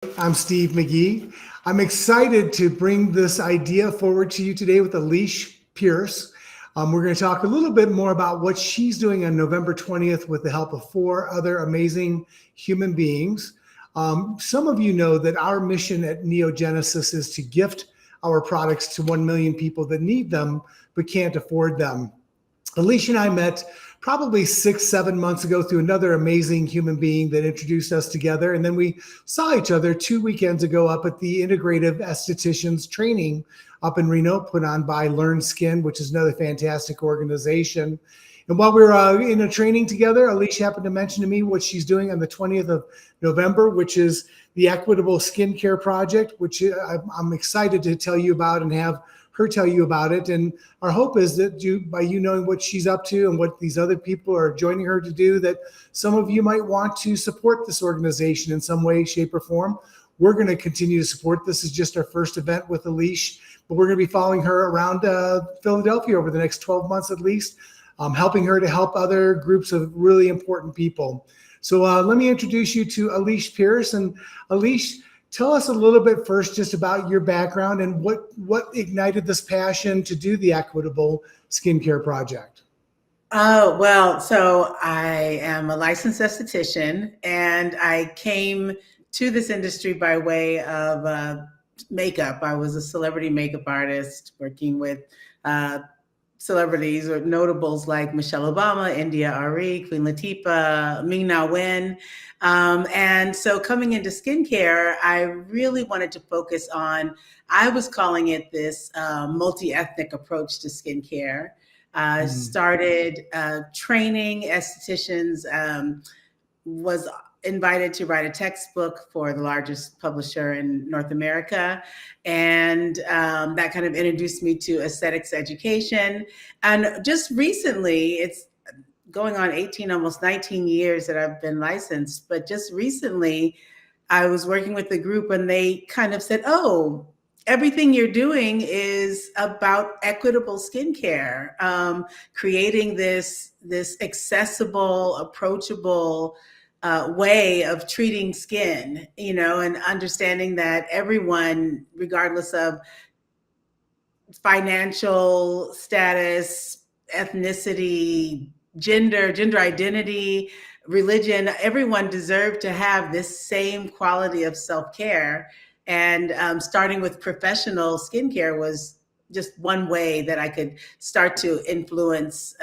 I'm Steve McGee. I'm excited to bring this idea forward to you today with Aliesh Pierce. We're going to talk a little bit more about what she's doing on November 20th with the help of 4 other amazing human beings. Some of you know that our mission at NeoGenesis is to gift our products to 1 million people that need them but can't afford them. Alish and I met probably 6-7 months ago through another amazing human being that introduced us together. And then we saw each other 2 weekends ago up at the Integrative Estheticians training up in Reno, put on by Learn Skin, which is another fantastic organization. And while we were in a training together, Alish happened to mention to me what she's doing on the 20th of November, which is the Equitable Skincare Project, which I'm excited to tell you about and have her tell you about it. And our hope is that by you knowing what she's up to and what these other people are joining her to do, that some of you might want to support this organization in some way, shape, or form. We're going to continue to support. This is just our first event with Alish, but we're going to be following her around Philadelphia over the next 12 months at least, helping her to help other groups of really important people. So let me introduce you to Aliesh Pierce. And Alish, tell us a little bit first just about your background and what ignited this passion to do the Equitable Skincare Project. Oh, well, so I am a licensed esthetician, and I came to this industry by way of makeup. I was a celebrity makeup artist working with celebrities or notables like Michelle Obama, India Ari, Queen Latifah, Ming Na Wen. And so coming into skincare, I really wanted to focus on, I was calling it this multi-ethnic approach to skincare. Started training estheticians, was invited to write a textbook for the largest publisher in North America. And that kind of introduced me to aesthetics education. And just recently, it's going on 18, almost 19 years that I've been licensed. But just recently, I was working with a group and they kind of said, oh, everything you're doing is about equitable skincare, creating this accessible, approachable way of treating skin, and understanding that everyone, regardless of financial status, ethnicity, gender identity, religion, everyone deserved to have this same quality of self-care. And starting with professional skincare was just one way that I could start to influence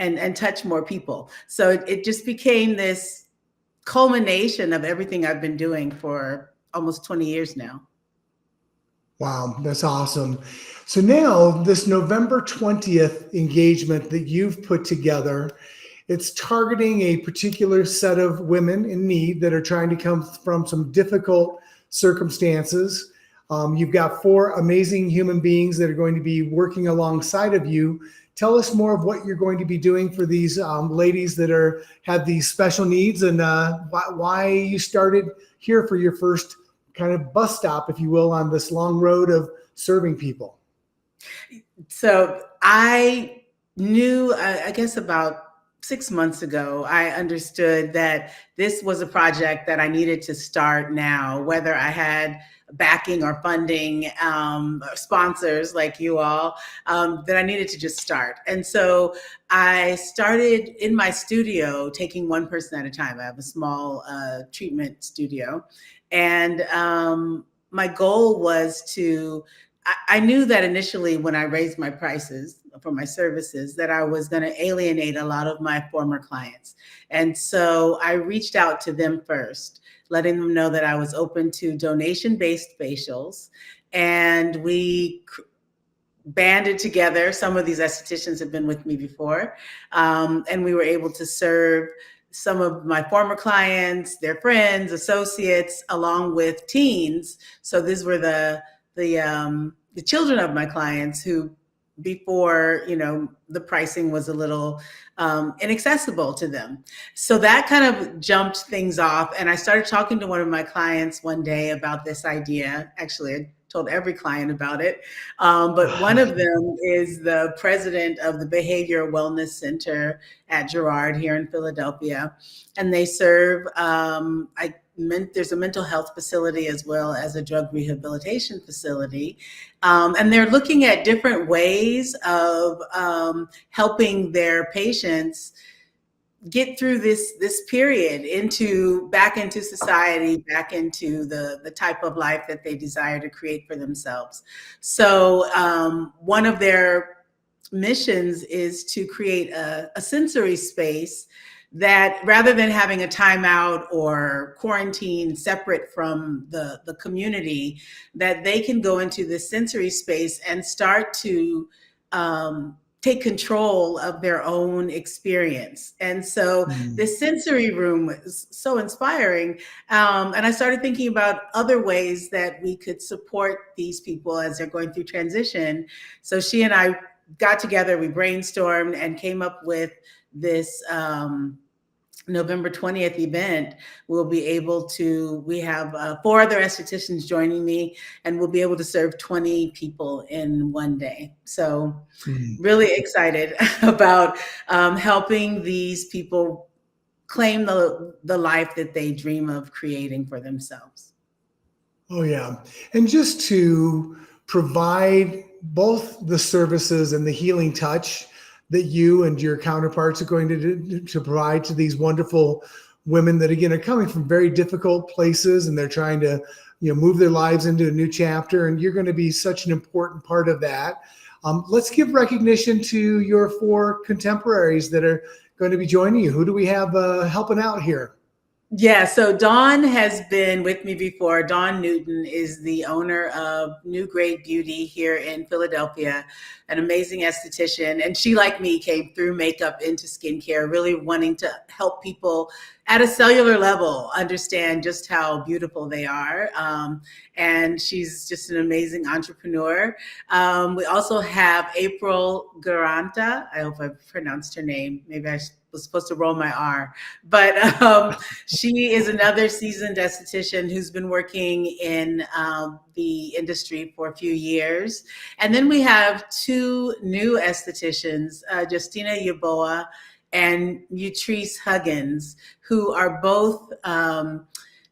and touch more people. So it just became this culmination of everything I've been doing for almost 20 years now. Wow, that's awesome. So now this November 20th engagement that you've put together, it's targeting a particular set of women in need that are trying to come from some difficult circumstances. You've got 4 amazing human beings that are going to be working alongside of you. Tell us more of what you're going to be doing for these ladies that have these special needs, and why you started here for your first kind of bus stop, if you will, on this long road of serving people. So I knew, I guess about 6 months ago, I understood that this was a project that I needed to start now, whether I had backing or funding, or sponsors like you all, that I needed to just start. And so I started in my studio, taking one person at a time. I have a small treatment studio. And my goal was I knew that initially when I raised my prices for my services that I was going to alienate a lot of my former clients. And so I reached out to them first, letting them know that I was open to donation-based facials. And we banded together. Some of these estheticians have been with me before. And we were able to serve some of my former clients, their friends, associates, along with teens. So these were the children of my clients who, before, the pricing was a little inaccessible to them. So that kind of jumped things off. And I started talking to one of my clients one day about this idea. Actually, I told every client about it. But one of them is the president of the Behavioral Wellness Center at Girard here in Philadelphia. And they serve, there's a mental health facility as well as a drug rehabilitation facility. And they're looking at different ways of helping their patients get through this period back into society, back into the type of life that they desire to create for themselves. So one of their missions is to create a sensory space that, rather than having a timeout or quarantine separate from the community, that they can go into this sensory space and start to take control of their own experience. And so this sensory room was so inspiring. And I started thinking about other ways that we could support these people as they're going through transition. So she and I got together, we brainstormed and came up with this November 20th event. We have 4 other estheticians joining me, and we'll be able to serve 20 people in one day. So really excited about helping these people claim the life that they dream of creating for themselves. Oh yeah. And just to provide both the services and the healing touch that you and your counterparts are going to provide to these wonderful women that, again, are coming from very difficult places, and they're trying to, move their lives into a new chapter. And you're going to be such an important part of that. Let's give recognition to your 4 contemporaries that are going to be joining you. Who do we have helping out here? Yeah, so Dawn has been with me before. Dawn Newton is the owner of New Great Beauty here in Philadelphia, an amazing esthetician. And she, like me, came through makeup into skincare, really wanting to help people at a cellular level understand just how beautiful they are. And she's just an amazing entrepreneur. We also have April Garanta. I hope I pronounced her name. Maybe I was supposed to roll my R, but she is another seasoned esthetician who's been working in the industry for a few years. And then we have 2 new estheticians, Justina Yaboa and Utrice Huggins, who are both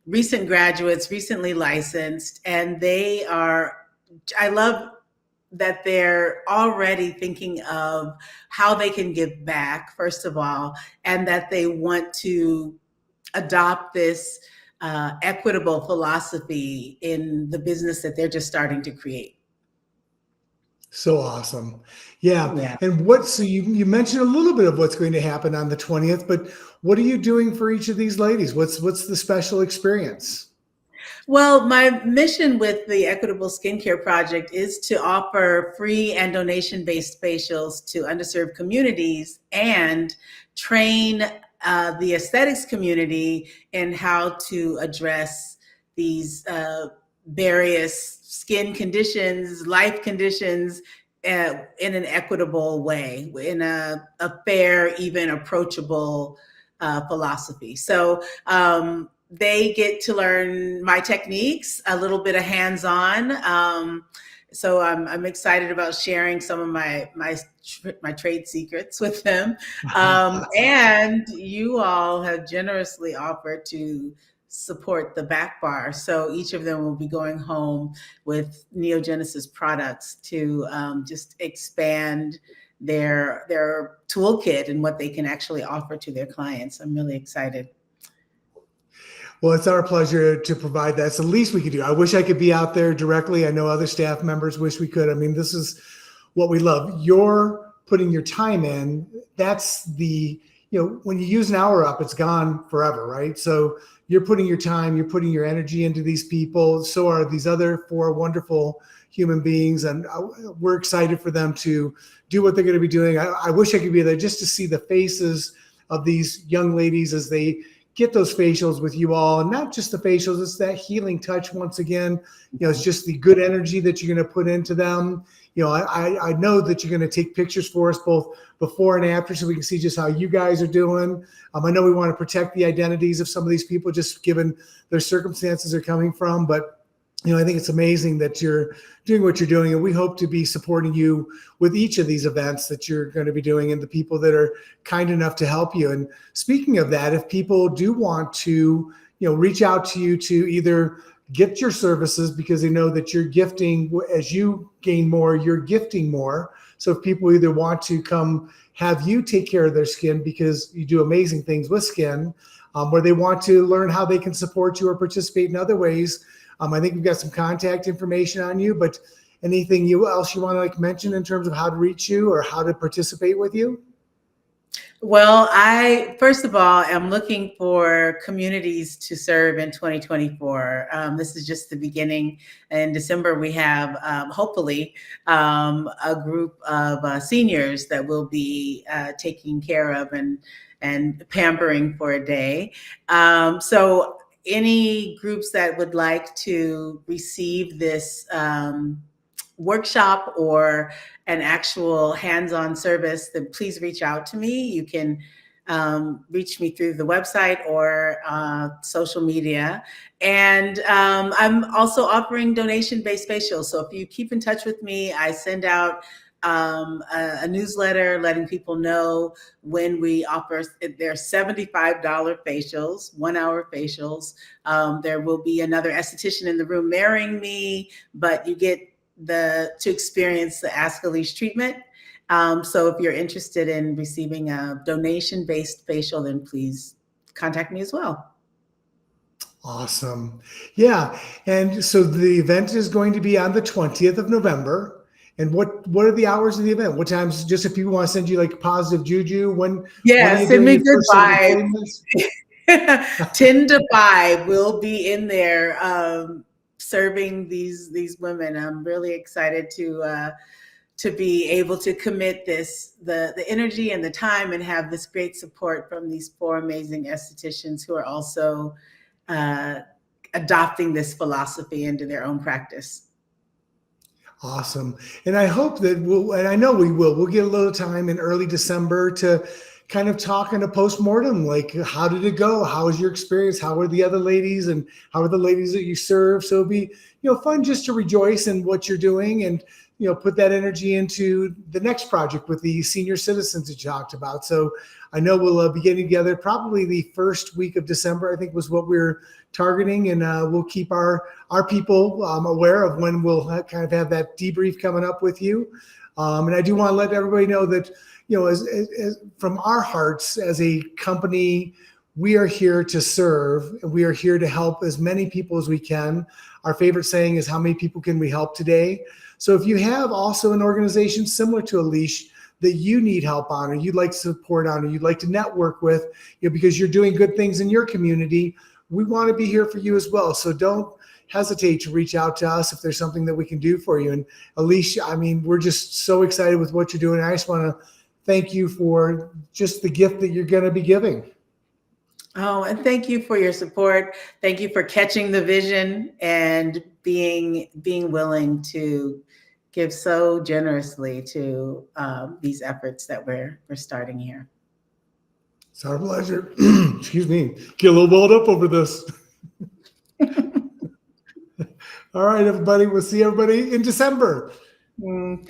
recent graduates, recently licensed, and I love that they're already thinking of how they can give back, first of all, and that they want to adopt this equitable philosophy in the business that they're just starting to create. So awesome. Yeah. And so you mentioned a little bit of what's going to happen on the 20th, but what are you doing for each of these ladies? What's the special experience? Well, my mission with the Equitable Skincare Project is to offer free and donation-based facials to underserved communities and train the aesthetics community in how to address these various skin conditions, life conditions, in an equitable way, in a fair, even approachable philosophy. So they get to learn my techniques, a little bit of hands-on. So I'm excited about sharing some of my trade secrets with them. And you all have generously offered to support the back bar. So each of them will be going home with NeoGenesis products to just expand their toolkit and what they can actually offer to their clients. I'm really excited. Well, it's our pleasure to provide that. It's the least we could do. I wish I could be out there directly. I know other staff members wish we could. I mean, this is what we love. You're putting your time in. That's when you use an hour up, it's gone forever, right? So you're putting your time, you're putting your energy into these people. So are these other 4 wonderful human beings. And we're excited for them to do what they're going to be doing. I wish I could be there just to see the faces of these young ladies as they get those facials with you all, and not just the facials, it's that healing touch. Once again, it's just the good energy that you're going to put into them. I know that you're going to take pictures for us both before and after, so we can see just how you guys are doing. I know we want to protect the identities of some of these people, just given their circumstances they're coming from, but I think it's amazing that you're doing what you're doing, and we hope to be supporting you with each of these events that you're going to be doing and the people that are kind enough to help you. And speaking of that, if people do want to reach out to you to either get your services, because they know that you're gifting. As you gain more, you're gifting more. So if people either want to come have you take care of their skin because you do amazing things with skin, or they want to learn how they can support you or participate in other ways, I think we've got some contact information on you. But anything else you want to mention in terms of how to reach you or how to participate with you? Well, I, first of all, am looking for communities to serve in 2024. This is just the beginning. In December, we have, hopefully, a group of seniors that will be taking care of and pampering for a day. So any groups that would like to receive this workshop or an actual hands-on service, then please reach out to me. You can reach me through the website or social media. And I'm also offering donation-based facials. So if you keep in touch with me, I send out a newsletter letting people know when we offer. They're $75 facials, 1 hour facials. There will be another esthetician in the room marrying me, but you get to experience the AskAliesh treatment. So if you're interested in receiving a donation-based facial, then please contact me as well. Awesome. Yeah. And so the event is going to be on the 20th of November. And what are the hours of the event? What times? Just if people want to send you positive juju, when send me good vibes. 10 to 5 will be in there serving these women. I'm really excited to be able to commit the energy and the time and have this great support from these 4 amazing estheticians who are also adopting this philosophy into their own practice. Awesome. And I hope that and I know we'll get a little time in early December to kind of talk in a postmortem, how did it go? How was your experience? How were the other ladies, and how are the ladies that you serve? So it'd be, fun just to rejoice in what you're doing and, put that energy into the next project with the senior citizens that you talked about. So I know we'll be getting together probably the first week of December, I think was what we're targeting. And we'll keep our people aware of when we'll kind of have that debrief coming up with you. And I do want to let everybody know that, as from our hearts as a company, we are here to serve, and we are here to help as many people as we can. Our favorite saying is, how many people can we help today? So if you have also an organization similar to Alish that you need help on, or you'd like support on, or you'd like to network with, because you're doing good things in your community, we want to be here for you as well. So don't hesitate to reach out to us if there's something that we can do for you. And Alish, we're just so excited with what you're doing. I just want to thank you for just the gift that you're going to be giving. Oh, and thank you for your support. Thank you for catching the vision and being willing to give so generously to these efforts that we're starting here. It's our pleasure. Excuse me. Get a little balled up over this. All right, everybody. We'll see everybody in December. Thank